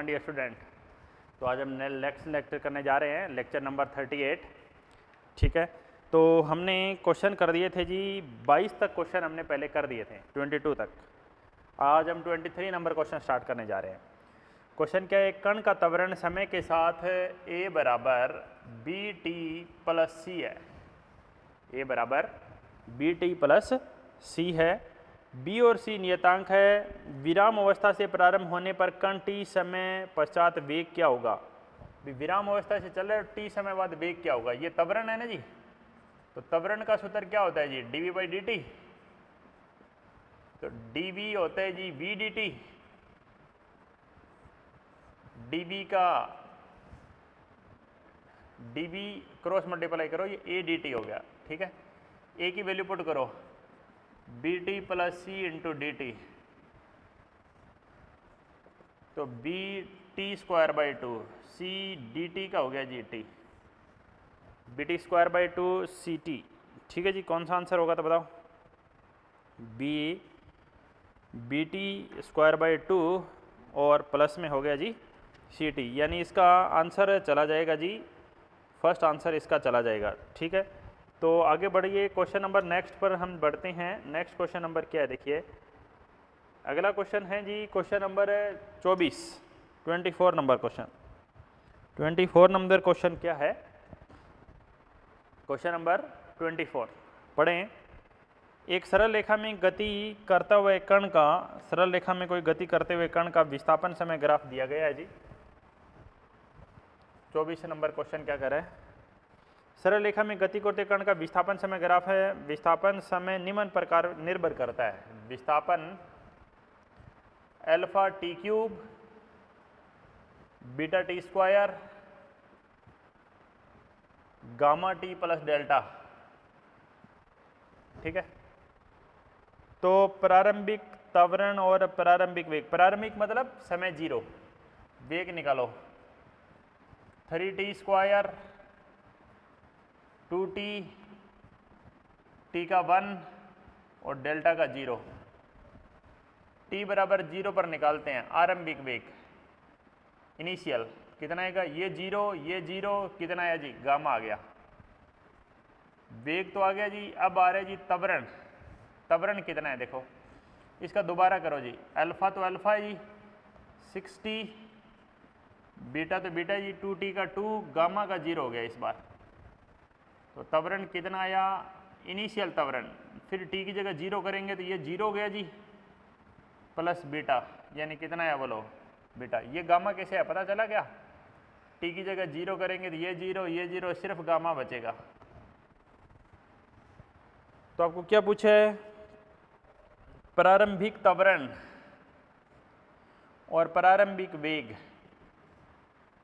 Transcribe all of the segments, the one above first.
नमस्कार dear student. तो आज हम नेक्स्ट लेक्चर करने जा रहे हैं, लेक्चर नंबर 38। ठीक है, तो हमने क्वेश्चन कर दिए थे जी 22 तक क्वेश्चन हमने पहले कर दिए थे, 22 तक। आज हम 23 नंबर क्वेश्चन स्टार्ट करने जा रहे हैं। क्वेश्चन क्या है, कण का त्वरण समय के साथ a बराबर बी टी प्लस सी है। a बराबर बी टी प्लस सी है। बी और सी नियतांक है। विराम अवस्था से प्रारंभ होने पर कण टी समय पश्चात वेग क्या होगा। विराम अवस्था से चल रहे टी समय बाद वेग क्या होगा। ये त्वरण है ना जी, तो त्वरण का सूत्र क्या होता है जी, D V by D T. तो डी वी होता है जी V D T, D V का डी वी क्रॉस मल्टीप्लाई करो, ये ए डी टी हो गया। ठीक है, ए की वैल्यू पुट करो, B T plus C into D T, तो B T square by two, C D T का हो गया जी T, B T square by two C T. ठीक है जी, कौन सा आंसर होगा तो बताओ। B T square by two और प्लस में हो गया जी सी टी, यानी इसका आंसर चला जाएगा जी, फर्स्ट आंसर इसका चला जाएगा। ठीक है, तो आगे बढ़िए, क्वेश्चन नंबर नेक्स्ट पर हम बढ़ते हैं। नेक्स्ट क्वेश्चन नंबर क्या है, देखिए अगला क्वेश्चन है जी question number 24 number question. 24 number question क्या है, क्वेश्चन नंबर 24 पढ़ें। एक सरल रेखा में गति करता हुए कण का, सरल रेखा में कोई गति करते हुए कण का विस्थापन समय ग्राफ दिया गया है जी। 24 नंबर क्वेश्चन क्या कर रहा है, सरल रेखा में गति करते कण का विस्थापन समय ग्राफ है। विस्थापन समय निम्न प्रकार निर्भर करता है। विस्थापन alpha T cube beta T square gamma T plus delta. ठीक है, तो प्रारंभिक त्वरण और प्रारंभिक वेग, प्रारंभिक मतलब समय 0, वेग निकालो 3t स्क्वायर 2t, t का 1 और डेल्टा का 0। t बराबर 0 पर निकालते हैं आरंभिक वेग, इनिशियल कितना आएगा, ये 0 कितना आया जी, गामा आ गया। वेग तो आ गया जी, अब आ रहा है जी त्वरण। त्वरण कितना है देखो, इसका दोबारा करो जी, अल्फा तो अल्फा जी 60, बीटा तो बीटा जी 2t का 2, गामा का 0 हो गया इस बार। तो त्वरण कितना आया, इनिशियल त्वरण, फिर t की जगह 0 करेंगे तो ये 0 हो गया जी, प्लस बीटा, यानी कितना आया बोलो बीटा। ये गामा कैसे है पता चला क्या, t की जगह 0 करेंगे तो ये 0 सिर्फ गामा बचेगा। तो आपको क्या पूछा है, प्रारंभिक त्वरण और प्रारंभिक वेग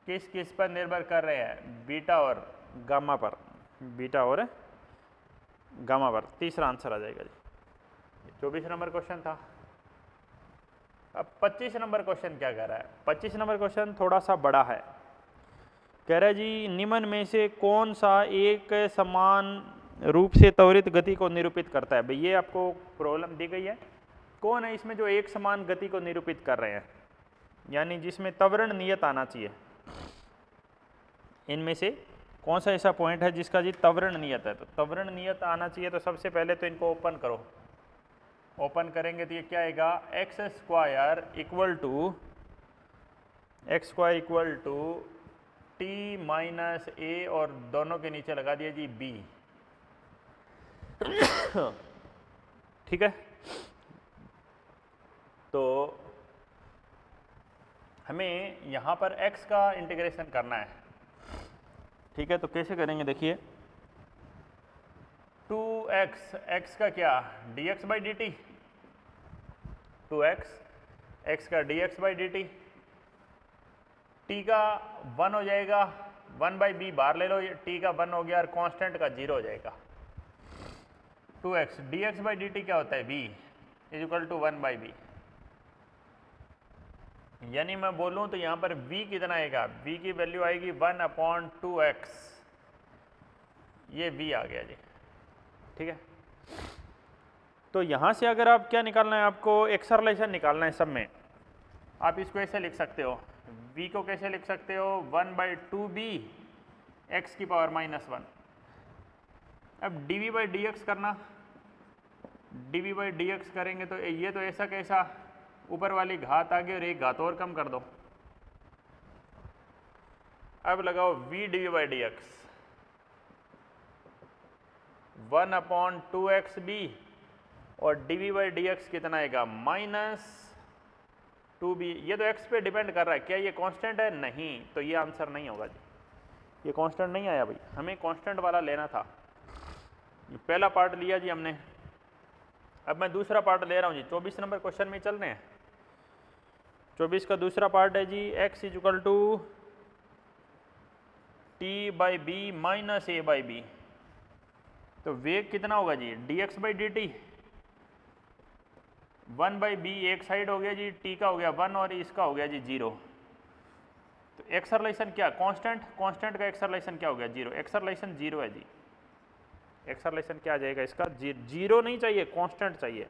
किस किस पर निर्भर कर रहे हैं, बीटा और गामा पर, बीटा और गामा पर। तीसरा आंसर आ जाएगा जी। 24 नंबर क्वेश्चन था। अब 25 नंबर क्वेश्चन क्या कह रहा है, 25 नंबर क्वेश्चन थोड़ा सा बड़ा है। कह रहा है जी निम्न में से कौन सा एक समान रूप से त्वरित गति को निरूपित करता है। भाई ये आपको प्रॉब्लम दी गई है, कौन है इसमें जो एक समान गति को निरूपित कर रहे हैं, यानी जिसमें त्वरण नियत आना चाहिए। इनमें से कौन सा ऐसा पॉइंट है जिसका जी त्वरण नियत है। तो त्वरण नियत आना चाहिए, तो सबसे पहले तो इनको ओपन करो। ओपन करेंगे तो ये क्या आएगा, X square equal to T minus A, और दोनों के नीचे लगा दिया जी बी। ठीक है, तो हमें यहाँ पर x का इंटीग्रेशन करना है। ठीक है, तो कैसे करेंगे देखिए, 2x, x का क्या dx by D T, 2x, x का dx by D T, t का 1 हो जाएगा, 1 बाई बी बाहर ले लो, t का 1 हो गया और कांस्टेंट का 0 हो जाएगा। 2x dx by D T क्या होता है, v is equal to 1 by B. यानी मैं बोलूं तो यहाँ पर v कितना आएगा, v की वैल्यू आएगी 1/2x, ये v आ गया जी। ठीक है, तो यहाँ से अगर आप क्या निकालना है, आपको एक्सरलेशन निकालना है सब में। आप इसको ऐसे लिख सकते हो, v को कैसे लिख सकते हो 1/2b x की पावर -1। अब dv/dx करना, dv/dx करेंगे तो ये तो ऐसा कैसा, ऊपर वाली घात आगे और एक घात और कम कर दो। अब लगाओ v dv/dx 1/2xb और dv/dx कितना आएगा -2b। ये तो x पे डिपेंड कर रहा है, क्या ये कांस्टेंट है? नहीं, तो ये आंसर नहीं होगा जी, ये कांस्टेंट नहीं आया भाई, हमें कांस्टेंट वाला लेना था। ये पहला पार्ट लिया जी हमने, अब मैं दूसरा पार्ट ले रहा हूँ जी। 24 नंबर क्वेश्चन में चल रहे हैं। 24 का दूसरा पार्ट है जी x = t/b - a/b। तो वेग कितना होगा जी dx/dt 1/b एक साइड हो गया जी, t का हो गया 1 और इसका हो गया जी 0। तो एक्सरलेशन क्या, कांस्टेंट, कांस्टेंट का एक्सरलेशन क्या हो गया 0, एक्सरलेशन 0 है जी। एक्सरलेशन क्या आ जाएगा इसका 0 नहीं चाहिए, कांस्टेंट चाहिए।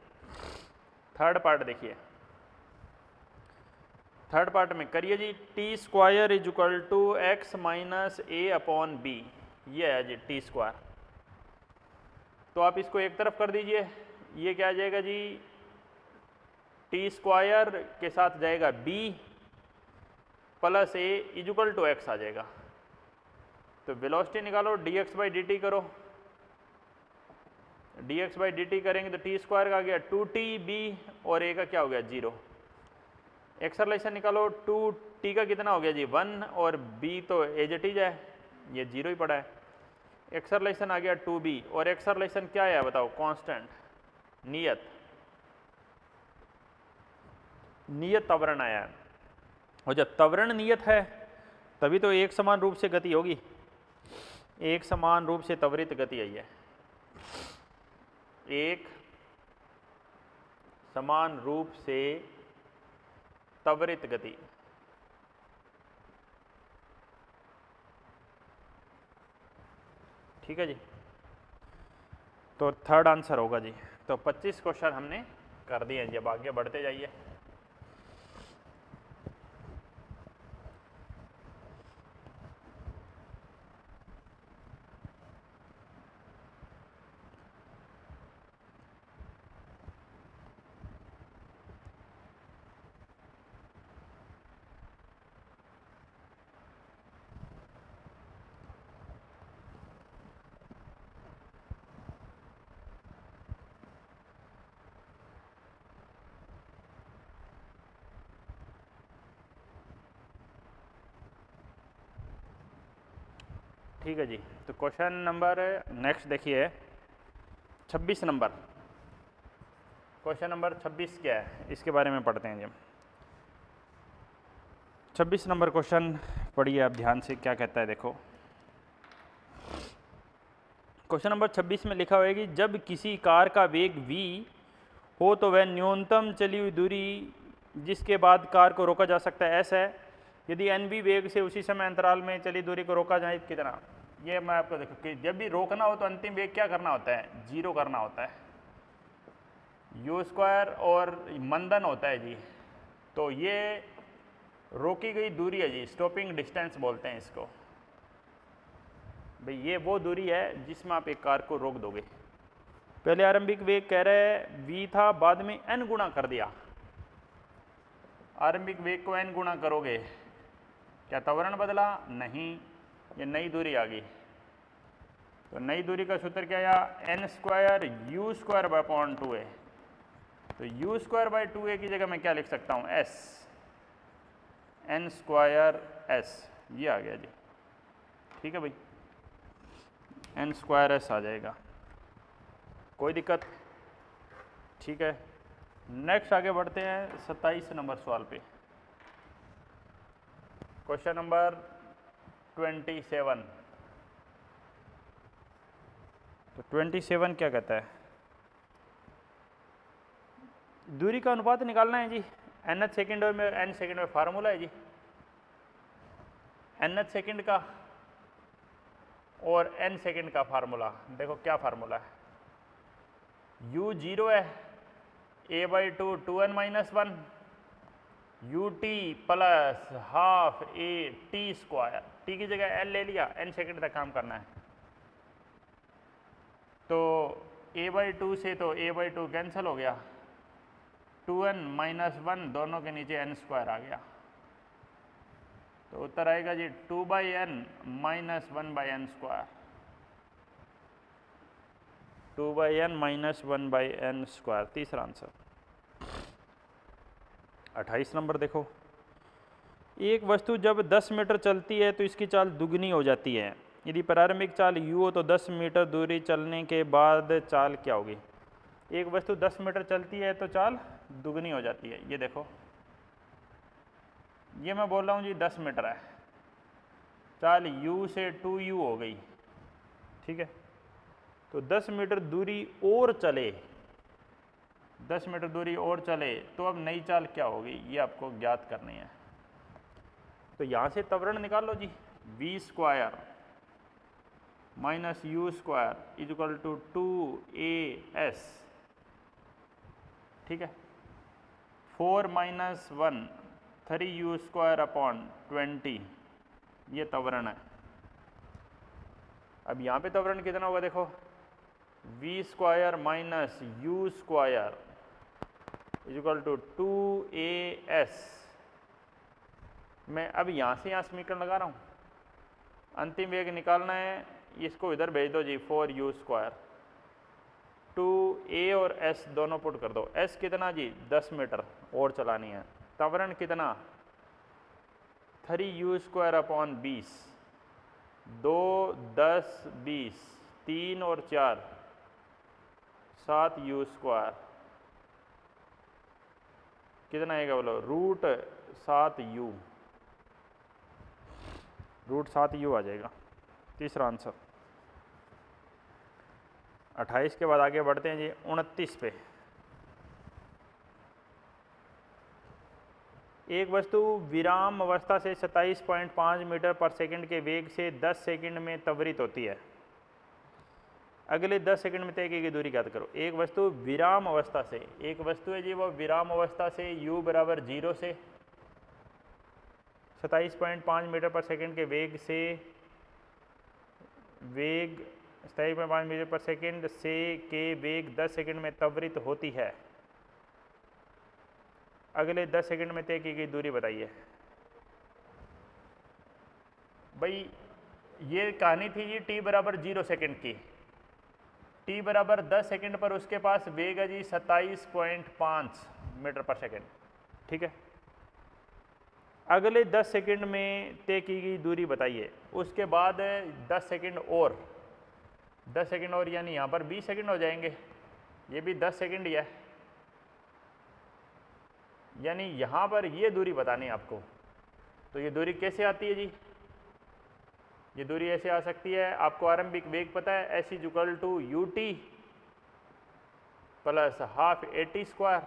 थर्ड पार्ट देखिए, थर्ड पार्ट में करिए जी t² = x - a/b, ये है जी t²। तो आप इसको एक तरफ कर दीजिए, ये क्या आ जाएगा जी t² के साथ जाएगा b + a = x आ जाएगा। तो वेलोसिटी निकालो, dx/dt करो, dx/dt करेंगे तो t² का आ गया 2tb और a का क्या हो गया 0। एक्सरलेशन निकालो, 2t का कितना हो गया जी 1 और b तो एज इट इज है, ये 0 ही पड़ा है। एक्सरलेशन आ गया 2b और एक्सरलेशन क्या है बताओ, कांस्टेंट, नियत, नियत त्वरण आया है। और जब त्वरण नियत है तभी तो एक समान रूप से गति होगी, एक समान रूप से त्वरित गति आई है, एक समान रूप से त्वरित गति। ठीक है जी, तो थर्ड आंसर होगा जी। तो 25 क्वेश्चन हमने कर दिए हैं जी, अब आगे बढ़ते जाइए। ठीक है जी, तो क्वेश्चन नंबर नेक्स्ट देखिए 26 नंबर। क्वेश्चन नंबर 26 क्या है, इसके बारे में पढ़ते हैं जी। 26 नंबर क्वेश्चन पढ़िए आप ध्यान से, क्या कहता है देखो। क्वेश्चन नंबर 26 में लिखा हुआ है कि जब किसी कार का वेग v हो तो वह न्यूनतम चली हुई दूरी जिसके बाद कार को रोका जा सकता है s है। यदि nv वेग से उसी समय अंतराल में चली दूरी को रोका जाए कितना। ये मैं आपको देखो कि जब भी रोकना हो तो अंतिम वेग क्या करना होता है, 0 करना होता है, u² और मंदन होता है जी। तो ये रोकी गई दूरी है जी, स्टॉपिंग डिस्टेंस बोलते हैं इसको। भाई ये वो दूरी है जिसमें आप एक कार को रोक दोगे। पहले आरंभिक वेग कह रहे हैं v था, बाद में n गुणा कर दिया। आरंभिक वेग को n गुणा करोगे, क्या त्वरण बदला? नहीं, ये नई दूरी आ गई। तो नई दूरी का सूत्र क्या आया, n² u²/2a। तो u²/2a की जगह मैं क्या लिख सकता हूँ, s, n²s, ये आ गया जी। ठीक है भाई, n²s आ जाएगा, कोई दिक्कत। ठीक है, नेक्स्ट आगे बढ़ते हैं 27 नंबर सवाल पे। Question number 27। तो 27 क्या कहता है, दूरी का अनुपात निकालना है जी। nth सेकेंड में n सेकेंड में फार्मूला है जी, nth सेकेंड का और n सेकेंड का फार्मूला। देखो क्या फार्मूला है, u 0 है, a/2 2n - 1 you T plus half A T square, T की जगह एल ले लिया, एन सेकेंड तक काम करना है। तो a/2 से तो a/2 कैंसिल हो गया, 2n - 1 दोनों के नीचे n स्क्वायर आ गया, तो उत्तर आएगा जी 2/n - 1/n square, 2/n - 1/n square, तीसरा आंसर। 28 नंबर देखो, एक वस्तु जब 10 मीटर चलती है तो इसकी चाल दुगनी हो जाती है। यदि प्रारंभिक चाल u हो तो 10 मीटर दूरी चलने के बाद चाल क्या होगी? एक वस्तु 10 मीटर चलती है तो चाल दुगनी हो जाती है। ये देखो, ये मैं बोल रहा हूँ जी 10 मीटर है, चाल u से 2u हो गई, ठीक है। तो 10 मीटर दूरी और चले, 10 मीटर दूरी और चले तो अब नई चाल क्या होगी, ये आपको ज्ञात करनी है। तो यहाँ से त्वरण निकाल लो जी, v square minus U square is equal to 2as, ठीक है। 4 - 1 3u स्क्वायर अपॉन 20, ये त्वरण है। अब यहाँ पे त्वरण कितना होगा देखो, v square minus U square is equal to 2as। मैं अब यहाँ से यहाँ समीकरण लगा रहा हूँ, अंतिम वेग निकालना है, इसको इधर भेज दो जी, 4u स्क्वायर, 2a और s दोनों पुट कर दो। s कितना जी, 10 मीटर और चलानी है। त्वरण कितना, 3u स्क्वायर अपॉन 20, 2 10 20, 3 और 4 7u स्क्वायर, कितना आएगा बोलो, √7u, √7u आ जाएगा, तीसरा आंसर। 28 के बाद आगे बढ़ते हैं जी 29 पे। एक वस्तु विराम अवस्था से 27.5 मीटर पर सेकंड के वेग से 10 सेकंड में त्वरित होती है। अगले 10 सेकंड में तय की गई दूरी ज्ञात करो। एक वस्तु विराम अवस्था से, एक वस्तु है जी वो विराम अवस्था से u बराबर 0 से 27.5 मीटर पर सेकंड के वेग से, वेग 27.5 मीटर पर सेकंड से के वेग 10 सेकंड में त्वरित होती है। अगले 10 सेकंड में तय की गई दूरी बताइए। भाई ये कहानी थी जी t बराबर 0 सेकंड की, t बराबर 10 सेकंड पर उसके पास वेग है जी 27.5 मीटर पर सेकंड, ठीक है। अगले 10 सेकंड में तय की गई दूरी बताइए। उसके बाद 10 सेकंड और, 10 सेकंड और यानी यहाँ पर 20 सेकंड हो जाएंगे, ये भी 10 सेकंड ही है, यानी यहाँ पर ये दूरी बतानी है आपको। तो ये दूरी कैसे आती है जी, ये दूरी ऐसे आ सकती है, आपको आरंभिक वेग पता है, s equal to U T plus half at square,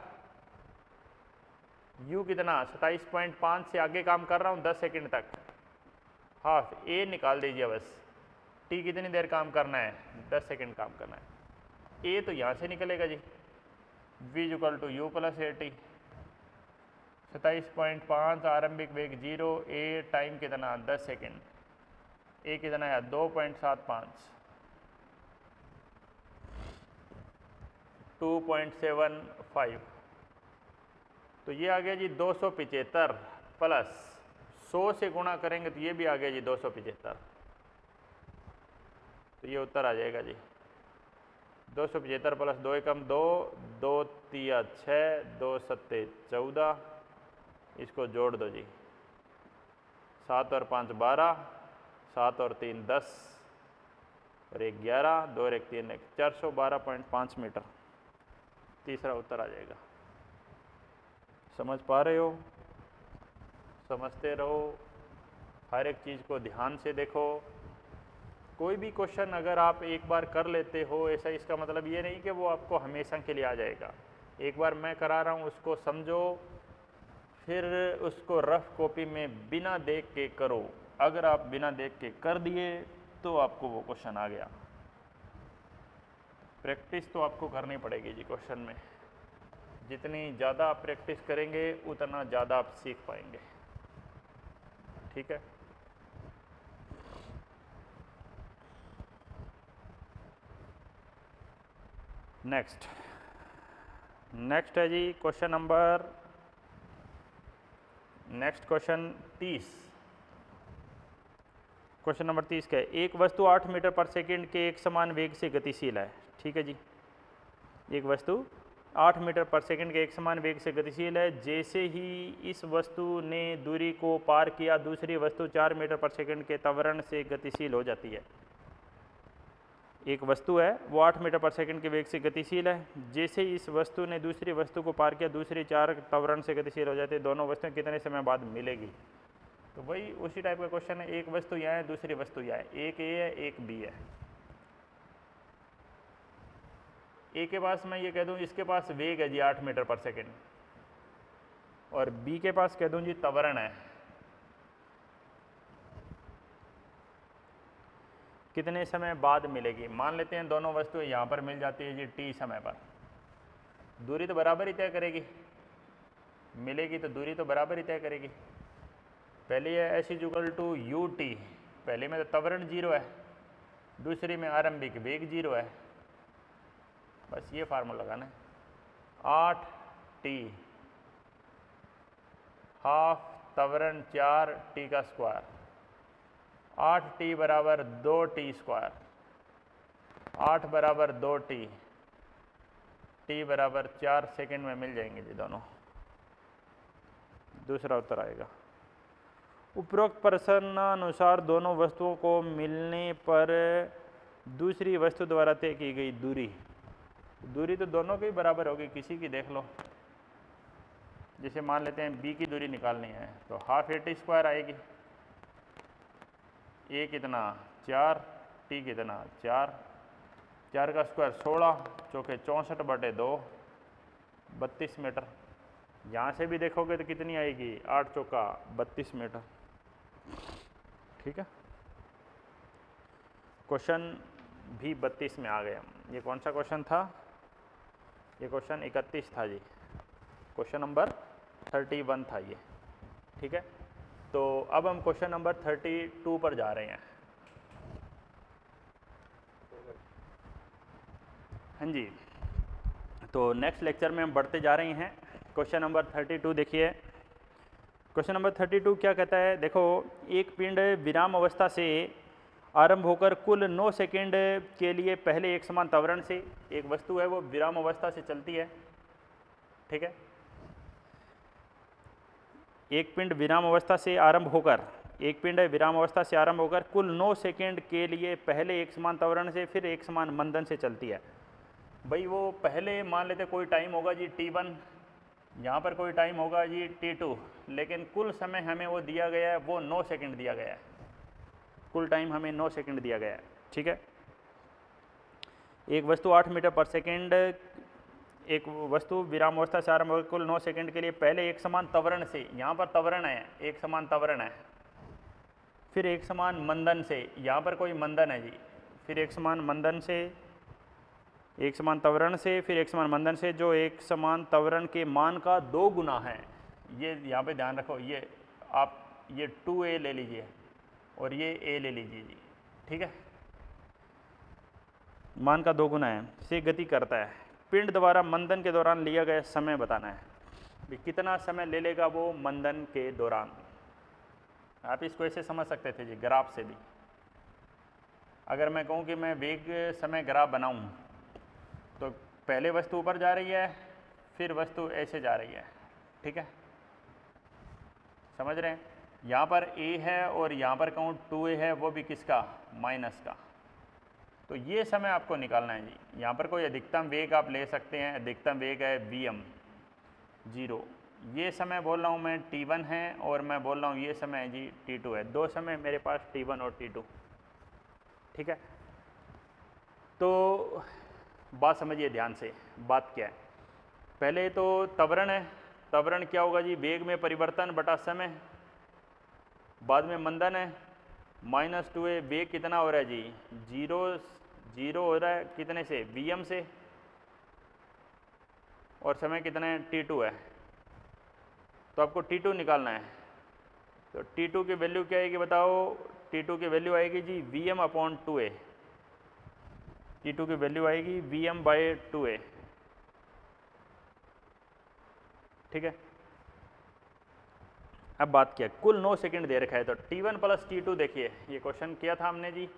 u कितना 27.5 से आगे काम कर रहा हूँ 10 सेकंड तक, हाफ a निकाल दीजिए बस, t कितनी देर काम करना है, 10 सेकंड काम करना है। a तो यहाँ से निकलेगा जी, v equal to U plus at, 27.5 आरंभिक वेग 0, a टाइम कितना 10 सेकंड, a कितना है 2.75, 2.75, तो ये आ गया जी 275 प्लस 100 से गुणा करेंगे तो ये भी आ गया जी 275, तो ये उत्तर आ जाएगा जी 275 प्लस 2 एकम 2, 2 तिया 6, 2 सत्ते 14, इसको जोड़ दो जी, 7 और 5 12, 7 और 3 10 और 1 11, 2 और 1 3 1, 412.5 मीटर, तीसरा उत्तर आ जाएगा। समझ पा रहे हो, समझते रहो, हर एक चीज़ को ध्यान से देखो। कोई भी क्वेश्चन अगर आप एक बार कर लेते हो, ऐसा इसका मतलब ये नहीं कि वो आपको हमेशा के लिए आ जाएगा। एक बार मैं करा रहा हूँ उसको समझो, फिर उसको रफ कॉपी में बिना देख के करो। अगर आप बिना देख के कर दिए तो आपको वो क्वेश्चन आ गया। प्रैक्टिस तो आपको करनी पड़ेगी जी क्वेश्चन में। जितनी ज़्यादा आप प्रैक्टिस करेंगे उतना ज़्यादा आप सीख पाएंगे। ठीक है, नेक्स्ट है जी क्वेश्चन नंबर 30। क्वेश्चन नंबर 30 का है, एक वस्तु 8 मीटर पर सेकंड के एक समान वेग से गतिशील है। ठीक है जी, एक वस्तु 8 मीटर पर सेकंड के एक समान वेग से गतिशील है। जैसे ही इस वस्तु ने दूरी को पार किया, दूसरी वस्तु 4 मीटर पर सेकंड के त्वरण से गतिशील हो जाती है। एक वस्तु है वो 8 मीटर पर सेकंड के वेग से गतिशील है। जैसे ही इस वस्तु ने दूसरी वस्तु को पार किया, दूसरी 4 त्वरण से गतिशील हो जाती है। दोनों वस्तुएं कितने समय बाद मिलेगी? तो वही उसी टाइप का क्वेश्चन है। एक वस्तु यहाँ है, दूसरी वस्तु यहाँ है, एक ए है एक बी है। ए के पास मैं ये कह दूं इसके पास वेग है जी 8 मीटर पर सेकंड, और बी के पास कह दूं जी त्वरण है। कितने समय बाद मिलेगी? मान लेते हैं दोनों वस्तुएं यहाँ पर मिल जाती है जी टी समय पर। दूरी तो बराबर ही तय करेगी, मिलेगी तो दूरी तो बराबर ही तय करेगी। पहले है S is equal to U T, पहले में तो त्वरण 0 है, दूसरी में आरंभिक वेग 0 है। बस ये फार्मूला लगाना है। 8 टी हाफ त्वरण 4 टी का स्क्वायर, 8 टी बराबर 2 टी स्क्वायर, 8 बराबर 2 टी बराबर 4 सेकेंड में मिल जाएंगे जी दोनों। दूसरा उत्तर आएगा। उपरोक्त प्रश्नानुसार दोनों वस्तुओं को मिलने पर दूसरी वस्तु द्वारा तय की गई दूरी तो दोनों की बराबर होगी, किसी की देख लो। जैसे मान लेते हैं बी की दूरी निकालनी है तो हाफ ए टी स्क्वायर आएगी। ए कितना 4, टी कितना 4, 4 का स्क्वायर 16, चौके 64/2, 32 मीटर। यहाँ से भी देखोगे तो कितनी आएगी? 8 चौका 32 मीटर। ठीक है, क्वेश्चन भी 32 में आ गया। ये कौन सा क्वेश्चन था? ये क्वेश्चन 31 था जी, क्वेश्चन नंबर 31 था ये। ठीक है, तो अब हम क्वेश्चन नंबर 32 पर जा रहे हैं। हाँ जी, तो नेक्स्ट लेक्चर में हम बढ़ते जा रहे हैं। क्वेश्चन नंबर 32 देखिए। क्वेश्चन नंबर 32 क्या कहता है? देखो, एक पिंड विराम अवस्था से आरंभ होकर कुल 9 सेकेंड के लिए पहले एक समान त्वरण से, एक वस्तु है वो विराम अवस्था से चलती है। ठीक है, एक पिंड विराम अवस्था से आरंभ होकर, एक पिंड विराम अवस्था से आरंभ होकर कुल 9 सेकेंड के लिए पहले एक समान त्वरण से फिर एक समान मंदन से चलती है। भाई वो पहले मान लेते कोई टाइम होगा जी t1, यहाँ पर कोई टाइम होगा जी t2, लेकिन कुल समय हमें वो दिया गया है, वो 9 सेकेंड दिया गया है। कुल टाइम हमें 9 सेकेंड दिया गया है। ठीक है, एक वस्तु 8 मीटर पर सेकेंड, एक वस्तु विराम अवस्था से आरंभ होकर कुल 9 सेकेंड के लिए पहले एक समान त्वरण से, यहाँ पर त्वरण है, एक समान त्वरण है, फिर एक समान मंदन से, यहाँ पर कोई मंदन है जी, फिर एक समान मंदन से, एक समान त्वरण से, फिर एक समान मंदन से, जो एक समान त्वरण के मान का 2 गुना है। ये यहाँ पे ध्यान रखो, ये आप ये 2a ले लीजिए और ये a ले लीजिए जी। ठीक है, मान का 2 गुना है से गति करता है। पिंड द्वारा मंदन के दौरान लिया गया समय बताना है। भी कितना समय ले लेगा वो मंदन के दौरान। आप इसको ऐसे समझ सकते थे जी, ग्राफ से भी। अगर मैं कहूँ कि मैं वेग समय ग्राफ बनाऊँ तो पहले वस्तु ऊपर जा रही है, फिर वस्तु ऐसे जा रही है। ठीक है, समझ रहे हैं? यहाँ पर a है और यहाँ पर कहूँ 2a है, वो भी किसका? माइनस का। तो ये समय आपको निकालना है जी। यहाँ पर कोई अधिकतम वेग आप ले सकते हैं, अधिकतम वेग है vm 0। ये समय बोल रहा हूँ मैं t1 है, और मैं बोल रहा हूँ ये समय है जी t2 है। 2 समय मेरे पास t1 और t2। ठीक है, तो बात समझिए ध्यान से। बात क्या है? पहले तो त्वरण है, त्वरण क्या होगा जी? वेग में परिवर्तन बटा समय। बाद में मंदन है, -2a, वेग कितना हो रहा है जी? 0 हो रहा है, कितने से? vm से। और समय कितना है, t2 है, तो आपको t2 निकालना है। तो t2 की वैल्यू क्या आएगी बताओ, t2 की वैल्यू आएगी जी Vm/2a, t2 की वैल्यू आएगी Vm/2a, ठीक है। अब बात क्या, कुल 9 सेकंड दे रखा है, तो t1 + t2 देखिए, ये क्वेश्चन किया था हमने जी,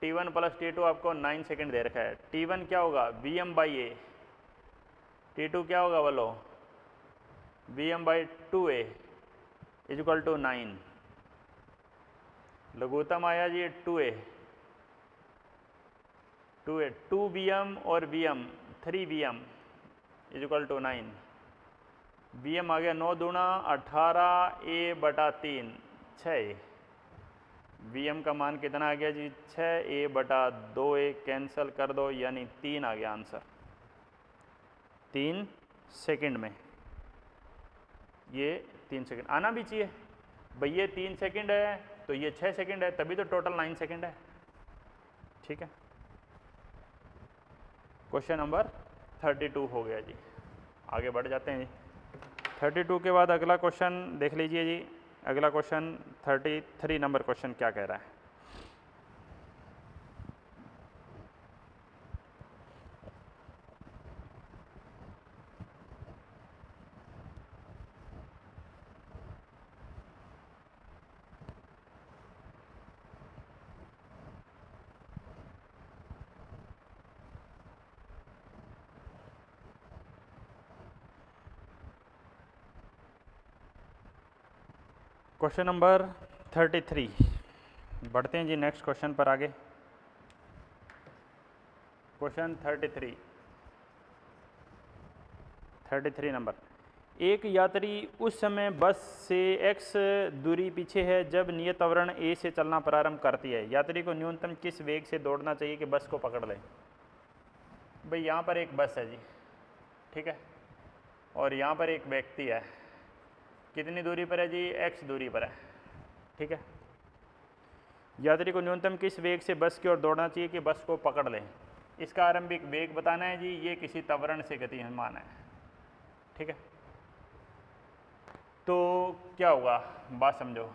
t1 + t2 आपको 9 सेकंड दे रखा है। t1 क्या होगा Vm/a, t2 क्या होगा बोलो Vm/2a = 9, लघुत्तम आया जी 2a, 2 Vm और Vm 3 Vm = 9, Vm आ गया 9 दूना 18, a/3 6a, Vm का मान कितना आ गया जी 6a/2a, कैंसिल कर दो यानी 3 आ गया आंसर, 3 सेकंड में, ये 3 सेकंड आना भी चाहिए भाई, ये 3 सेकंड है तो ये 6 सेकंड है, तभी तो टोटल 9 सेकंड है, ठीक है। क्वेश्चन नंबर 32 हो गया जी, आगे बढ़ जाते हैं जी। 32 के बाद अगला क्वेश्चन देख लीजिए जी, अगला क्वेश्चन 33 नंबर क्वेश्चन क्या कह रहा है। क्वेश्चन नंबर 33, बढ़ते हैं जी नेक्स्ट क्वेश्चन पर आगे। क्वेश्चन 33 नंबर, एक यात्री उस समय बस से x दूरी पीछे है जब नियत त्वरण a से चलना प्रारंभ करती है, यात्री को न्यूनतम किस वेग से दौड़ना चाहिए कि बस को पकड़ ले। भाई यहाँ पर एक बस है जी, ठीक है, और यहाँ पर एक व्यक्ति है, कितनी दूरी पर है जी, x दूरी पर है, ठीक है। यात्री को न्यूनतम किस वेग से बस की ओर दौड़ना चाहिए कि बस को पकड़ लें, इसका आरंभिक वेग बताना है जी, ये किसी त्वरण से गतिमान है, ठीक है। तो क्या होगा बात समझो,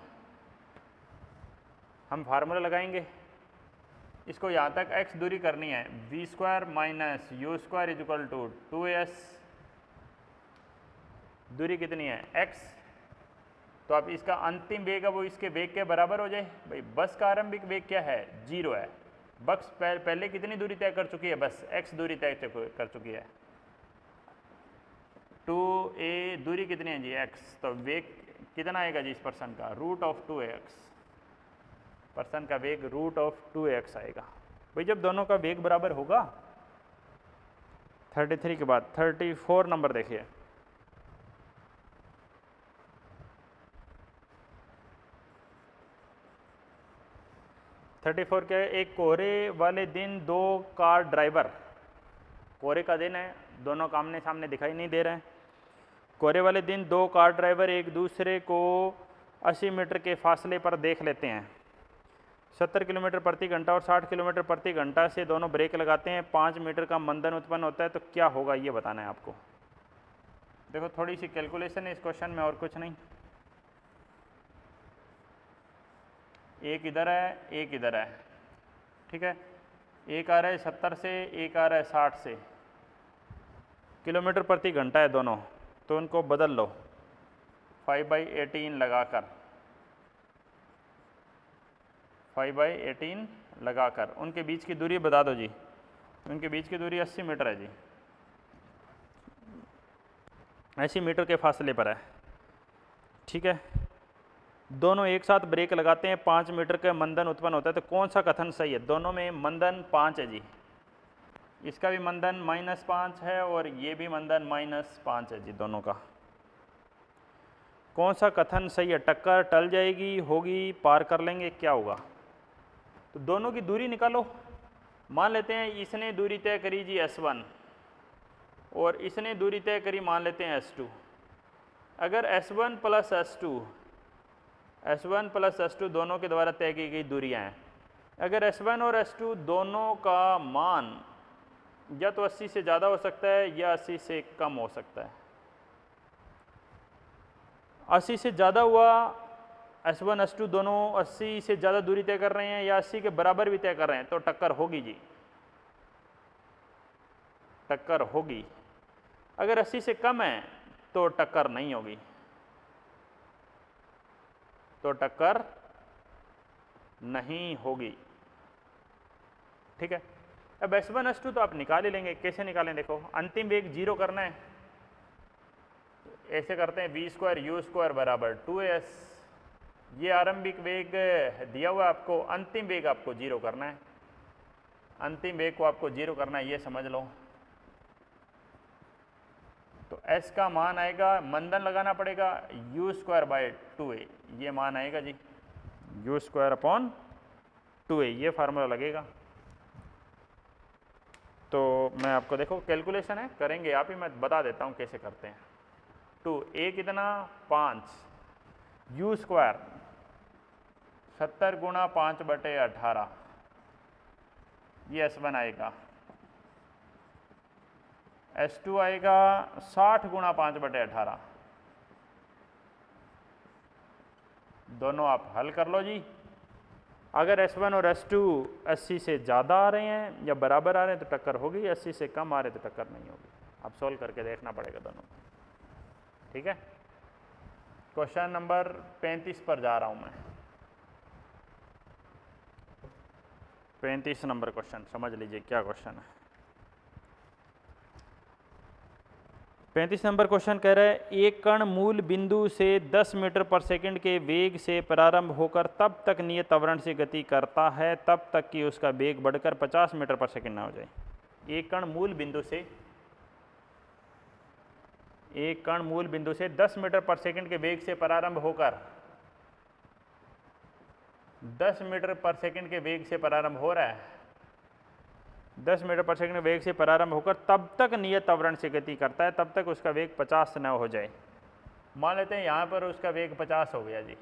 हम फार्मूला लगाएंगे, इसको यहाँ तक x दूरी करनी है, v² - u² = 2s, दूरी कितनी है x, तो आप इसका अंतिम वेग है वो इसके वेग के बराबर हो जाए। भाई बस का आरंभिक वेग क्या है, 0 है, बस पहले कितनी दूरी तय कर चुकी है, बस x दूरी तय कर चुकी है, 2a दूरी कितनी है जी x, तो वेग कितना आएगा जी इस पर्सन का, √2ax, पर्सन का वेग √2ax आएगा। भाई जब दोनों का वेग बराबर होगा, 33 के बाद 34 नंबर देखिए, के एक कोहरे वाले दिन 2 कार ड्राइवर, कोहरे का दिन है, दोनों आमने सामने दिखाई नहीं दे रहे हैं, कोहरे वाले दिन 2 कार ड्राइवर एक दूसरे को 80 मीटर के फासले पर देख लेते हैं, 70 किलोमीटर प्रति घंटा और 60 किलोमीटर प्रति घंटा से दोनों ब्रेक लगाते हैं, 5 मीटर का मंदन उत्पन्न होता है, तो क्या होगा ये बताना है आपको। देखो थोड़ी सी कैलकुलेशन है इस क्वेश्चन में और कुछ नहीं, एक इधर है एक इधर है, ठीक है, एक आ रहा है 70 से, एक आ रहा है 60 से, किलोमीटर प्रति घंटा है दोनों, तो उनको बदल लो 5/18 लगाकर, 5/18 लगाकर उनके बीच की दूरी बता दो जी, उनके बीच की दूरी 80 मीटर है जी, 80 मीटर के फासले पर है, ठीक है। दोनों एक साथ ब्रेक लगाते हैं, 5 मीटर का मंदन उत्पन्न होता है, तो कौन सा कथन सही है, दोनों में मंदन 5 है जी, इसका भी मंदन -5 है और ये भी मंदन -5 है जी, दोनों का कौन सा कथन सही है, टक्कर टल जाएगी, होगी, पार कर लेंगे, क्या होगा। तो दोनों की दूरी निकालो, मान लेते हैं इसने दूरी तय करी जी S1 और इसने दूरी तय करी मान लेते हैं S2, अगर S1 + S2 दोनों के द्वारा तय की गई दूरियां हैं, अगर S1 और S2 दोनों का मान या तो 80 से ज़्यादा हो सकता है या 80 से कम हो सकता है। 80 से ज़्यादा हुआ, S1 S2 दोनों 80 से ज़्यादा दूरी तय कर रहे हैं या 80 के बराबर भी तय कर रहे हैं तो टक्कर होगी जी, टक्कर होगी। अगर 80 से कम है तो टक्कर नहीं होगी, तो टक्कर नहीं होगी। ठीक है, अब S1 S2 तो आप निकाल ही लेंगे। कैसे निकालें, देखो अंतिम वेग 0 करना है, ऐसे करते हैं v² u² बराबर 2s। ये आरंभिक वेग दिया हुआ आपको, अंतिम वेग आपको 0 करना है, अंतिम वेग को आपको 0 करना है, ये समझ लो। तो s का मान आएगा, मंदन लगाना पड़ेगा, u²/2a, ये मान आएगा जी, u²/2a, ये फार्मूला लगेगा। तो मैं आपको देखो कैलकुलेशन है, करेंगे आप ही, मैं बता देता हूँ कैसे करते हैं। 2a कितना 5, u² 70 गुणा 5/18, ये S1 आएगा। S2 आएगा 60 गुणा 5/18, दोनों आप हल कर लो जी। अगर S1 और S2 80 से ज़्यादा आ रहे हैं या बराबर आ रहे हैं तो टक्कर होगी, 80 से कम आ रहे तो टक्कर नहीं होगी। अब सॉल्व करके देखना पड़ेगा दोनों। ठीक है, क्वेश्चन नंबर 35 पर जा रहा हूँ मैं। 35 नंबर क्वेश्चन, समझ लीजिए क्या क्वेश्चन है। 35 नंबर क्वेश्चन कह रहा है, एक कण मूल बिंदु से 10 मीटर पर सेकंड के वेग से प्रारंभ होकर तब तक नियत त्वरण से गति करता है तब तक कि उसका वेग बढ़कर 50 मीटर पर सेकंड ना हो जाए। एक कण मूल बिंदु से 10 मीटर पर सेकंड के वेग से प्रारंभ होकर 10 मीटर पर सेकंड के वेग से प्रारंभ हो रहा है, 10 मीटर पर सेकंड वेग से प्रारंभ होकर तब तक नियत त्वरण से गति करता है तब तक उसका वेग 50 न हो जाए। मान लेते हैं यहाँ पर उसका वेग 50 हो गया जी,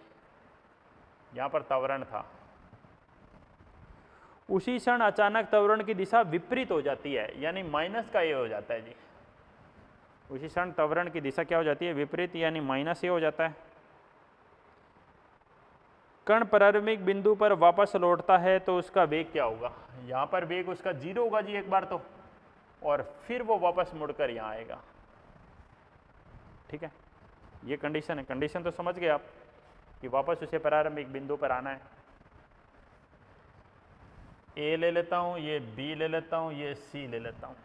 यहाँ पर त्वरण था। उसी क्षण अचानक त्वरण की दिशा विपरीत हो जाती है, यानी माइनस का ए हो जाता है जी। उसी क्षण त्वरण की दिशा क्या हो जाती है, विपरीत, यानी माइनस ए हो जाता है। कण प्रारंभिक बिंदु पर वापस लौटता है तो उसका वेग क्या होगा, यहाँ पर वेग उसका 0 होगा जी एक बार तो, और फिर वो वापस मुड़कर यहाँ आएगा। ठीक है, ये कंडीशन है। कंडीशन तो समझ गए आप कि वापस उसे प्रारंभिक बिंदु पर आना है। ए ले लेता हूँ, ये बी ले लेता हूँ, ये सी ले लेता हूँ।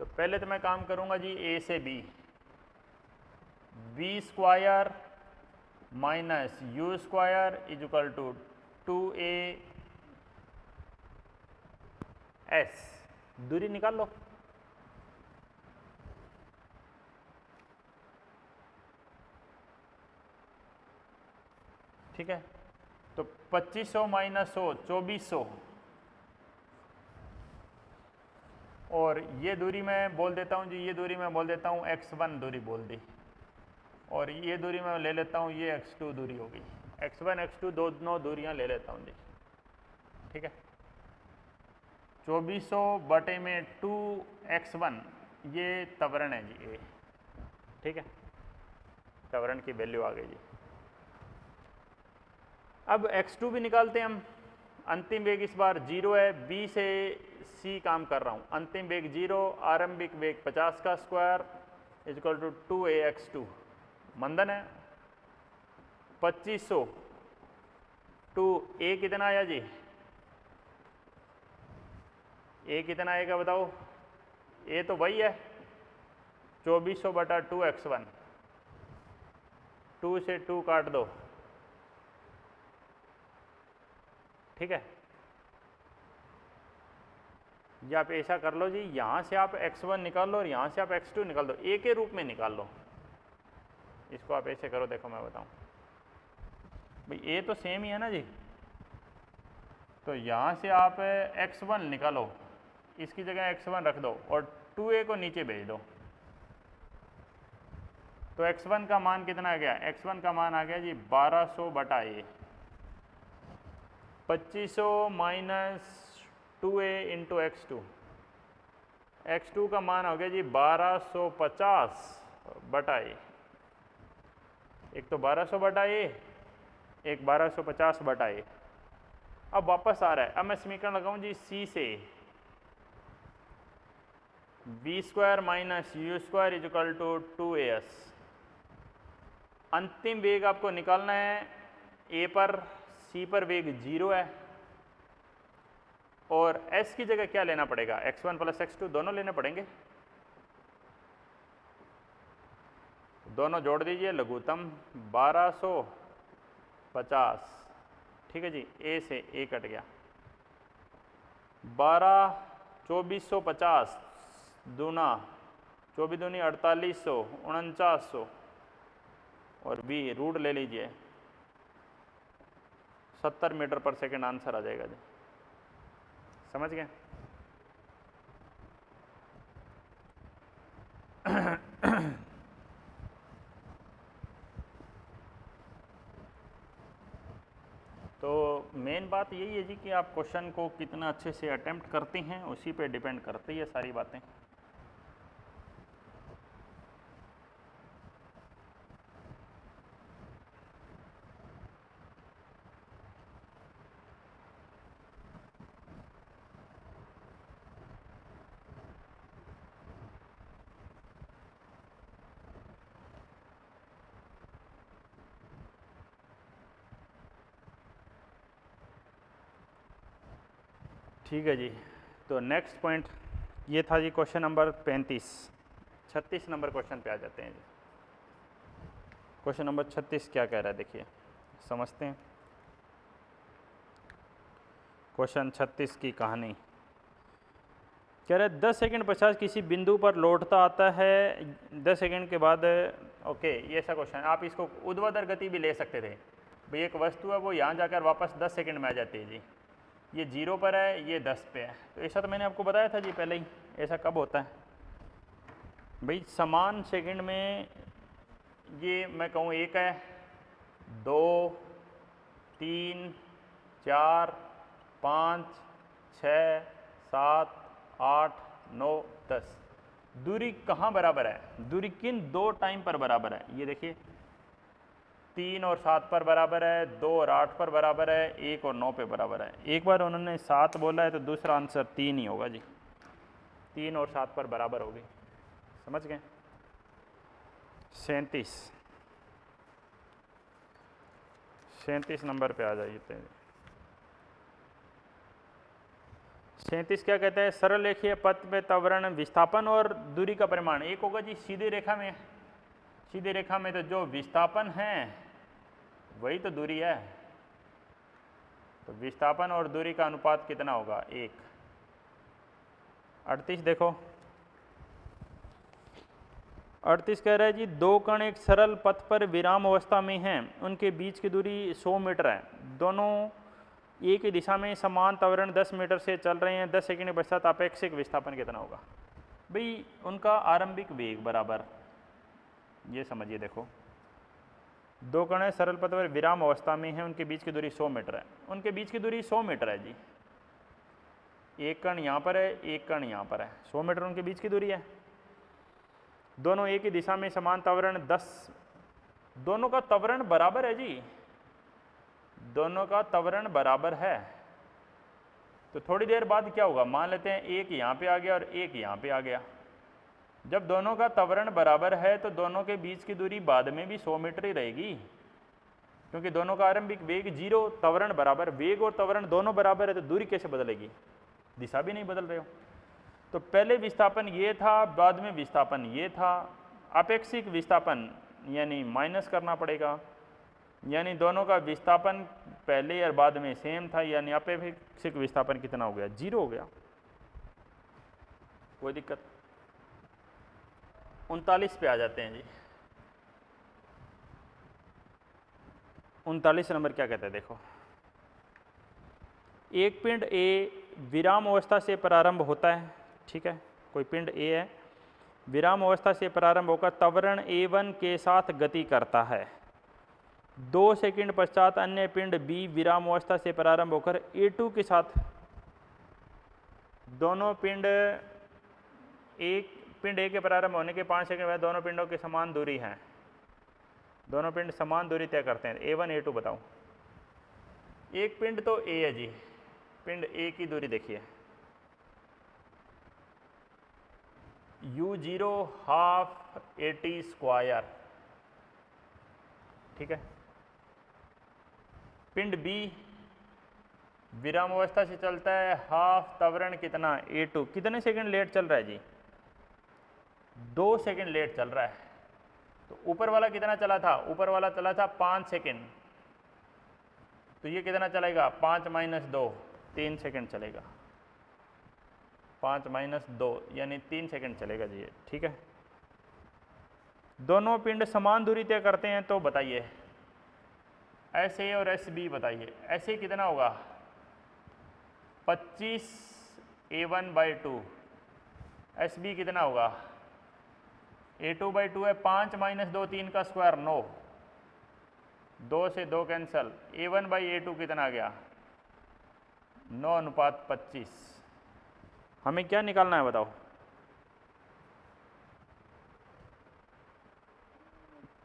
तो पहले तो मैं काम करूँगा जी ए से B, v² minus u² is equal to 2as, दूरी निकाल लो। ठीक है, तो 2500 माइनस 100 2400, और ये दूरी मैं बोल देता हूँ जी, ये दूरी मैं बोल देता हूँ x1 दूरी बोल दी, और ये दूरी मैं ले लेता हूँ, ये x2 दूरी होगी। x1 x2 दोनों दूरियां ले लेता हूँ जी। ठीक है, 2400 बटे में 2x1, ये त्वरण है जी ए। ठीक है, त्वरण की वैल्यू आ गई जी। अब x2 भी निकालते हैं हम। अंतिम वेग इस बार 0 है, b से c काम कर रहा हूँ। अंतिम वेग 0, आरंभिक वेग 50 का square is equal to 2ax2, मंदन है 2500 टू a कितना आया जी, a कितना आएगा बताओ, a तो वही है 2400 बटा 2x1, 2 से 2 काट दो। ठीक है, या आप ऐसा कर लो जी, यहाँ से आप x1 निकाल लो और यहाँ से आप x2 निकाल दो, a के रूप में निकाल लो। इसको आप ऐसे करो, देखो मैं बताऊँ भाई, a तो सेम ही है ना जी, तो यहाँ से आप x1 निकालो, इसकी जगह x1 रख दो और 2a को नीचे भेज दो। तो x1 का मान कितना आ गया, x1 का मान आ गया जी 1200 बटा a, 2500 minus 2a into x2, x2 का मान हो गया जी 1250 बटा ए। एक तो 1200 बटा ए, एक 1250 बटा ए। अब वापस आ रहा है, अब मैं समीकरण लगाऊं जी सी से v square minus U square is equal to 2as। अंतिम वेग आपको निकालना है ए पर, सी पर वेग 0 है, और s की जगह क्या लेना पड़ेगा, x1 प्लस x2 दोनों लेने पड़ेंगे। दोनों जोड़ दीजिए, लघुत्तम 1250, ठीक है जी, ए से ए कट गया, 2450 दूना 24 दूनी 4800 4900, और v रूट ले लीजिए 70 मीटर पर सेकेंड आंसर आ जाएगा जी। समझ गए? तो मेन बात यही है जी कि आप क्वेश्चन को कितना अच्छे से अटेम्प्ट करते हैं, उसी पे डिपेंड करती है सारी बातें। ठीक है जी, तो नेक्स्ट पॉइंट ये था जी क्वेश्चन नंबर 35। 36 नंबर क्वेश्चन पे आ जाते हैं जी। क्वेश्चन नंबर 36 क्या कह रहा है, देखिए समझते हैं। क्वेश्चन 36 की कहानी कह रहा है 10 सेकंड पश्चात किसी बिंदु पर लौटता आता है, 10 सेकंड के बाद, ओके ये ऐसा क्वेश्चन, आप इसको ऊर्ध्वाधर गति भी ले सकते थे भाई। एक वस्तु है वो यहाँ जाकर वापस 10 सेकंड में आ जाती है जी, ये 0 पर है, ये 10 पे है, तो ऐसा तो मैंने आपको बताया था जी पहले ही। ऐसा कब होता है भाई, समान सेकंड में, ये मैं कहूँ 1 है, 2 3 4 5 6 7 8 9 10। दूरी कहाँ बराबर है, दूरी किन दो टाइम पर बराबर है, ये देखिए 3 और 7 पर बराबर है, 2 और 8 पर बराबर है, 1 और 9 पे बराबर है। एक बार उन्होंने 7 बोला है तो दूसरा आंसर 3 ही होगा जी, 3 और 7 पर बराबर होगी। समझ गए? 37 नंबर पे आ जाइए। 37 क्या कहता है, सरल रेखीय पथ में त्वरण विस्थापन और दूरी का परिमाण। एक होगा जी सीधी रेखा में, सीधी रेखा में तो जो विस्थापन है वही तो दूरी है, तो विस्थापन और दूरी का अनुपात कितना होगा, 1। 38 देखो, 38 कह रहा है जी दो कण एक सरल पथ पर विराम अवस्था में हैं, उनके बीच की दूरी 100 मीटर है, दोनों एक ही दिशा में समान त्वरण 10 मीटर से चल रहे हैं, 10 सेकंड के पश्चात अपेक्षित विस्थापन कितना होगा। भाई उनका आरंभिक वेग बराबर, ये समझिए, देखो दो कण सरल पथ पर विराम अवस्था में हैं, उनके बीच की दूरी 100 मीटर है, उनके बीच की दूरी 100 मीटर है जी। एक कण यहाँ पर है, एक कण यहाँ पर है, 100 मीटर उनके बीच की दूरी है, दोनों एक ही दिशा में समान त्वरण 10, दोनों का त्वरण बराबर है जी, दोनों का त्वरण बराबर है। तो थोड़ी देर बाद क्या होगा, मान लेते हैं एक यहाँ पे आ गया और एक यहाँ पे आ गया। जब दोनों का त्वरण बराबर है तो दोनों के बीच की दूरी बाद में भी 100 मीटर ही रहेगी, क्योंकि दोनों का आरंभिक वेग 0, त्वरण बराबर, वेग और त्वरण दोनों बराबर है, तो दूरी कैसे बदलेगी, दिशा भी नहीं बदल रहे हो। तो पहले विस्थापन ये था, बाद में विस्थापन ये था, अपेक्षित विस्थापन यानी माइनस करना पड़ेगा, यानी दोनों का विस्थापन पहले और बाद में सेम था, यानी अपेक्षित विस्थापन कितना हो गया, 0 हो गया। कोई दिक्कत? 39 पे आ जाते हैं जी। 39 नंबर क्या कहते हैं, देखो एक पिंड ए विराम अवस्था से प्रारंभ होता है, ठीक है, कोई पिंड ए है, विराम अवस्था से प्रारंभ होकर त्वरण a1 के साथ गति करता है, 2 सेकंड पश्चात अन्य पिंड बी विराम अवस्था से प्रारंभ होकर a2 के साथ, दोनों पिंड एक पिंड ए के प्रारंभ होने के 5 सेकंड बाद दोनों पिंडों की समान दूरी है, दोनों पिंड समान दूरी तय करते हैं। A1 A2 बताओ। एक पिंड तो A है जी, पिंड A की दूरी देखिए U0 हाफ AT स्क्वायर, ठीक है। पिंड B विराम अवस्था से चलता है हाफ त्वरण कितना A2, कितने सेकंड लेट चल रहा है जी? 2 सेकंड लेट चल रहा है। तो ऊपर वाला कितना चला था? ऊपर वाला चला था 5 सेकंड, तो ये कितना चलेगा? 5 - 2 3 सेकंड चलेगा, 5 - 2 यानी 3 सेकंड चलेगा जी ये, ठीक है। दोनों पिंड समान दूरी तय करते हैं तो बताइए ऐसे और एस बी बताइए। ऐसे कितना होगा? 25 A1/2, एस बी कितना होगा? A2/2 है, 5 - 2 3 का स्क्वायर 9, 2 से 2 कैंसल, A1/A2 कितना आ गया? 9:25। हमें क्या निकालना है बताओ?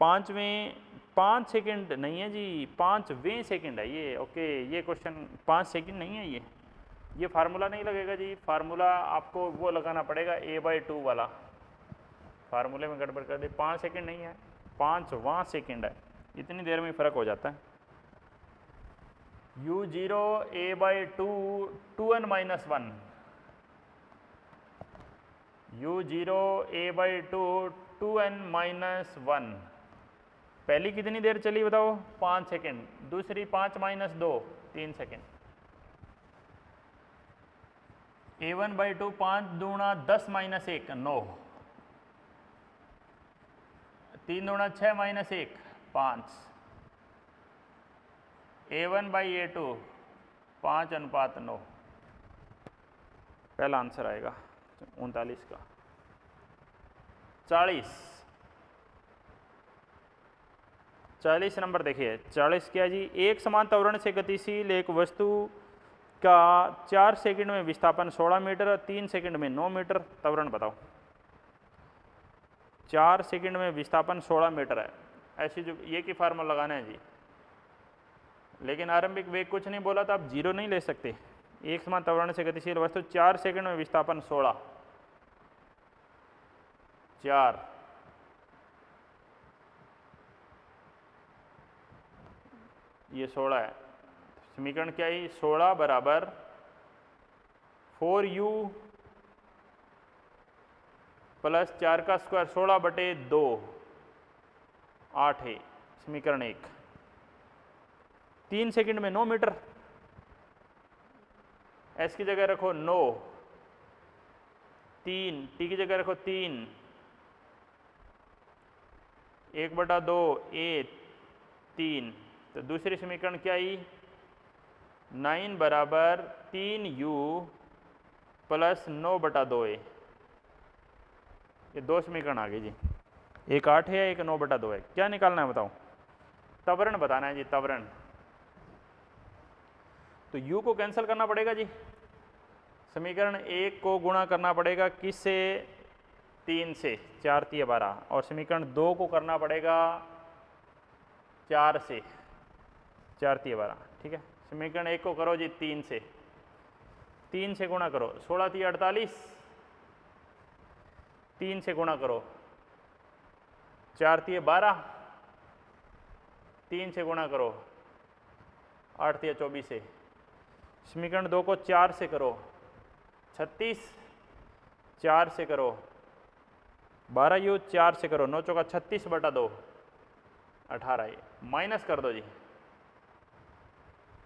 5 सेकंड नहीं है जी, 5वें सेकंड है ये। ओके, ये क्वेश्चन 5 सेकंड नहीं है ये फार्मूला नहीं लगेगा जी। फार्मूला आपको वो लगाना पड़ेगा A/2 वाला, फार्मूले में गड़बड़ कर दी। 5 सेकंड नहीं है, 5वां सेकंड है, इतनी देर में फ़र्क हो जाता है। U0 A/2 2n-1, U0 A/2 2n-1। पहली कितनी देर चली बताओ? 5 सेकंड, दूसरी 5 - 2 3 सेकंड। A1/2 5 दूना 10 - 1 9, 3 दूना 6 - 1 5, A1/A2 5:9। पहला आंसर आएगा 39 का। 40 नंबर देखिए। 40 क्या जी? एक समान त्वरण से गतिशील एक वस्तु का 4 सेकंड में विस्थापन 16 मीटर और 3 सेकंड में 9 मीटर, त्वरण बताओ। 4 सेकंड में विस्थापन 16 मीटर है, ऐसी जो ये की फार्मूला लगाना है जी। लेकिन आरंभिक वेग कुछ नहीं बोला तो आप 0 नहीं ले सकते। एक समान त्वरण से गतिशील वस्तु 4 सेकंड में विस्थापन 16, 4 ये 16 है। समीकरण क्या है? 16 बराबर 4u प्लस 4 का स्क्वायर 16/2 8 है, समीकरण 1। 3 सेकंड में 9 मीटर, एस की जगह रखो 9, 3 टी की जगह रखो 3, 1/2 ए 3। तो दूसरी समीकरण क्या आई? 9 बराबर 3u प्लस 9/2 ए। ये 2 समीकरण आ गई जी, एक 8 है, एक 9/2 है। क्या निकालना है बताओ? त्वरण बताना है जी, त्वरण। तो u को कैंसिल करना पड़ेगा जी, समीकरण 1 को गुणा करना पड़ेगा किससे? 3 से, 4 × 12, और समीकरण 2 को करना पड़ेगा 4 से, 4 × 12, ठीक है। समीकरण 1 को करो जी 3 से, 3 से गुणा करो, 16 × 48, 3 से गुणा करो, 4 × 12, 3 से गुणा करो, 8 × 24 से। समीकरण 2 को 4 से करो 36, 4 से करो 12u, 4 से करो 9 × 36/2 18, माइनस कर दो जी,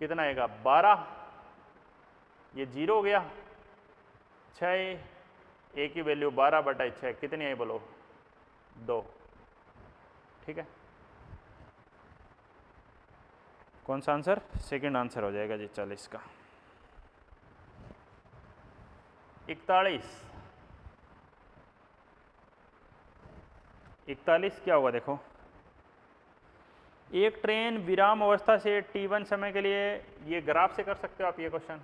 कितना आएगा? 12, ये 0 हो गया, 6, ए की वैल्यू 12/6 कितनी आई बोलो? 2, ठीक है। कौन सा आंसर? सेकंड आंसर हो जाएगा जी 40 का। 41 क्या होगा देखो? एक ट्रेन विराम अवस्था से t1 समय के लिए, ये ग्राफ से कर सकते हो आप ये क्वेश्चन,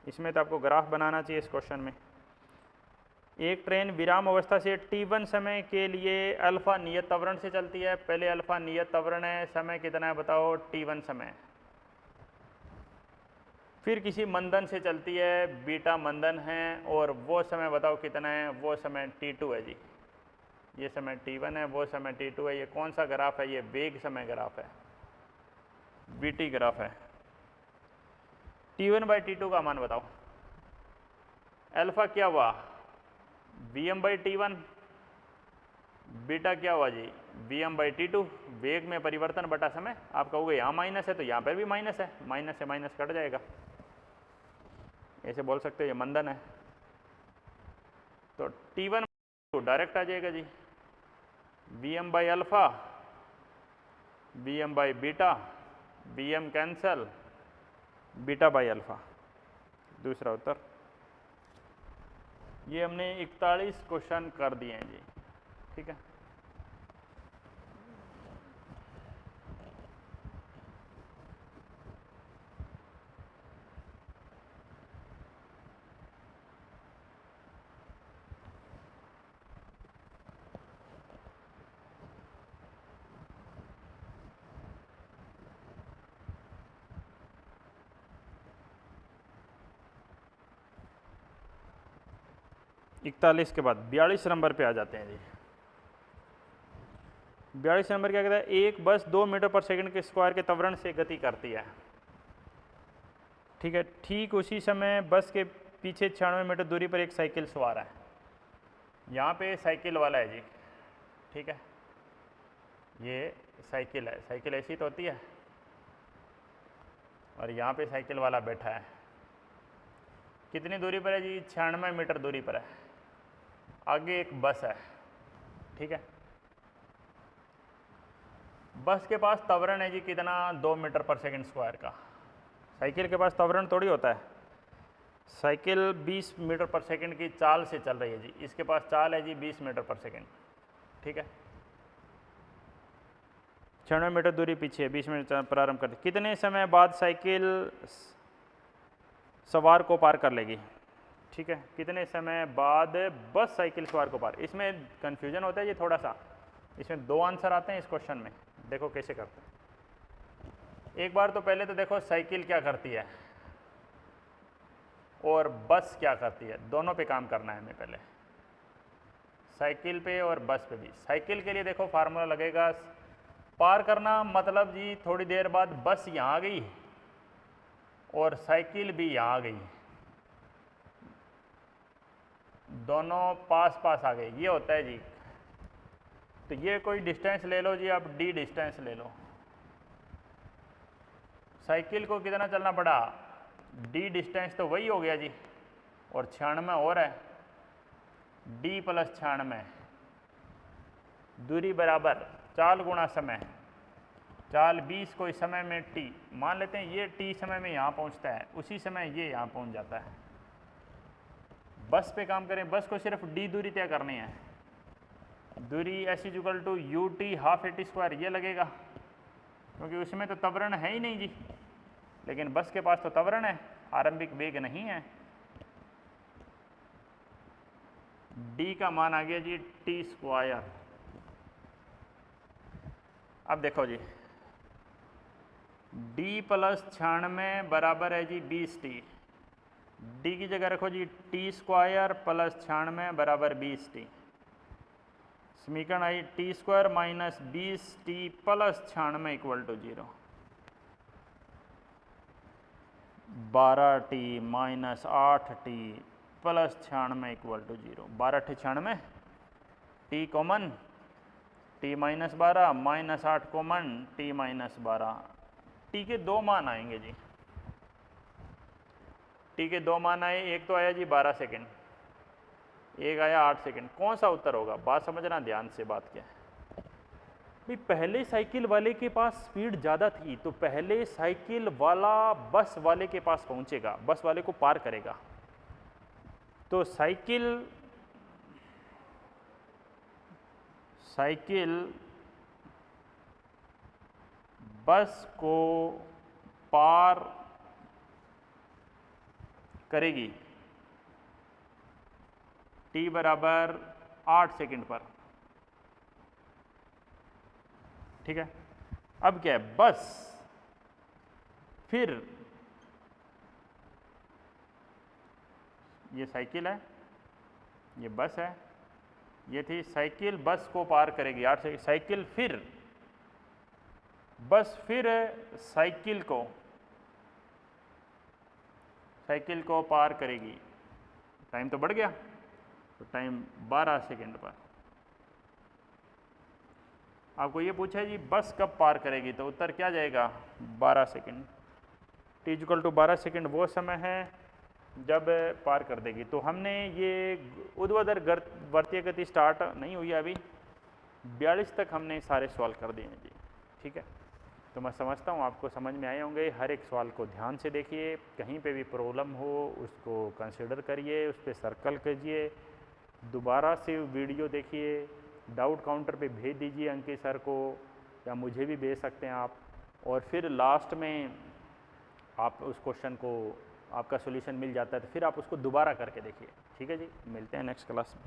इसमें तो आपको ग्राफ बनाना चाहिए इस क्वेश्चन में। एक ट्रेन विराम अवस्था से T1 समय के लिए अल्फा नियत त्वरण से चलती है। पहले अल्फा नियत त्वरण है, समय कितना है बताओ, T1 समय। फिर किसी मंदन से चलती है, बीटा मंदन है, और वो समय बताओ कितना है, वो समय T2 है जी। ये समय T1 है, वो समय T2 है। ये कौन सा ग्राफ है, ये वेग समय ग्राफ है, VT ग्राफ है। T1/T2 का मान बताओ। अल्फा क्या हुआ, Vm/T1, बीटा क्या हुआ जी, Vm/T2। वेग में परिवर्तन बटा समय। आप कहोगे यहाँ माइनस है तो यहाँ पर भी माइनस है, माइनस से माइनस कट जाएगा, ऐसे बोल सकते हो ये मंदन है। तो T1 तो डायरेक्ट आ जाएगा जी, Vm/अल्फा, Vm/बीटा, Vm कैंसल, बीटा/अल्फा। दूसरा उत्तर। ये हमने 41 क्वेश्चन कर दिए हैं जी, ठीक है। इकतालीस के बाद 42 नंबर पे आ जाते हैं जी। 42 नंबर क्या कहता है, एक बस 2 मीटर पर सेकंड के स्क्वायर के त्वरण से गति करती है, ठीक है। ठीक उसी समय बस के पीछे 96 मीटर दूरी पर एक साइकिल सवार है। यहाँ पे साइकिल वाला है जी, ठीक है। ये साइकिल है, साइकिल ऐसी तो होती है, और यहाँ पे साइकिल वाला बैठा है। कितनी दूरी पर है जी, 96 मीटर दूरी पर है। आगे एक बस है, ठीक है। बस के पास त्वरण है जी कितना, 2 मीटर पर सेकंड स्क्वायर का। साइकिल के पास त्वरण थोड़ी होता है। साइकिल 20 मीटर पर सेकंड की चाल से चल रही है जी, इसके पास चाल है जी 20 मीटर पर सेकंड, ठीक है। 96 मीटर दूरी पीछे है, 20 मिनट प्रारंभ करते। कितने समय बाद साइकिल सवार को पार कर लेगी, ठीक है। कितने समय बाद बस साइकिल सवार को पार। इसमें कन्फ्यूजन होता है जी थोड़ा सा, इसमें 2 आंसर आते हैं इस क्वेश्चन में। देखो कैसे करते हैं। एक बार तो पहले तो देखो साइकिल क्या करती है और बस क्या करती है, दोनों पे काम करना है हमें पहले, साइकिल पे और बस पे भी। साइकिल के लिए देखो फार्मूला लगेगा, पार करना मतलब जी थोड़ी देर बाद बस यहाँ आ गई और साइकिल भी यहाँ आ गई, दोनों पास पास आ गए, ये होता है जी। तो ये कोई डिस्टेंस ले लो जी, आप d डिस्टेंस ले लो। साइकिल को कितना चलना पड़ा, d डिस्टेंस तो वही हो गया जी, और 96 और है, d + 96 दूरी बराबर चाल गुणा समय। चाल 20 कोई समय में t, मान लेते हैं ये t समय में यहाँ पहुँचता है, उसी समय ये यहाँ पहुँच जाता है। बस पे काम करें, बस को सिर्फ d दूरी तय करनी है। दूरी s = ut ½ ये लगेगा, क्योंकि उसमें तो त्वरण है ही नहीं जी, लेकिन बस के पास तो त्वरण है, आरंभिक वेग नहीं है। d का मान आ गया जी t²। अब देखो जी, d + 96 बराबर है जी 20t। d की जगह रखो जी t² + 96 बराबर 20t। समीकरण आई t² - 20t + 96 = 0। 12t - 8t + 96 = 0। 12 × 96, t common, t - 12 - 8 common, t - 12। t के 2 मान आएंगे जी, t के 2 मान आए, एक तो आया जी 12 सेकेंड, एक आया 8 सेकेंड। कौन सा उत्तर होगा, बात समझना ध्यान से। बात क्या है भाई, पहले साइकिल वाले के पास स्पीड ज़्यादा थी, तो पहले साइकिल वाला बस वाले के पास पहुंचेगा, बस वाले को पार करेगा। तो साइकिल बस को पार करेगी, t बराबर 8 सेकंड पर। ठीक है, अब क्या है, बस फिर ये साइकिल है, ये बस है, ये थी साइकिल, बस को पार करेगी 8 सेकंड, साइकिल फिर बस फिर साइकिल को पार करेगी। टाइम तो बढ़ गया, तो टाइम 12 सेकंड पर। आपको ये पूछा है जी बस कब पार करेगी, तो उत्तर क्या जाएगा, 12 second. t equal to 12 second वो समय है जब पार कर देगी। तो हमने ये ऊर्ध्वाधर वर्तीय गति स्टार्ट नहीं हुई अभी, 42 तक हमने सारे सवाल कर दिए हैं जी। ठीक है, तो मैं समझता हूँ आपको समझ में आए होंगे। हर एक सवाल को ध्यान से देखिए, कहीं पे भी प्रॉब्लम हो उसको कंसिडर करिए, उस पर सर्कल कीजिए, दोबारा से वीडियो देखिए, डाउट काउंटर पे भेज दीजिए अंकित सर को, या मुझे भी भेज सकते हैं आप, और फिर लास्ट में आप उस क्वेश्चन को आपका सॉल्यूशन मिल जाता है, तो फिर आप उसको दोबारा करके देखिए। ठीक है जी, मिलते हैं नेक्स्ट क्लास में।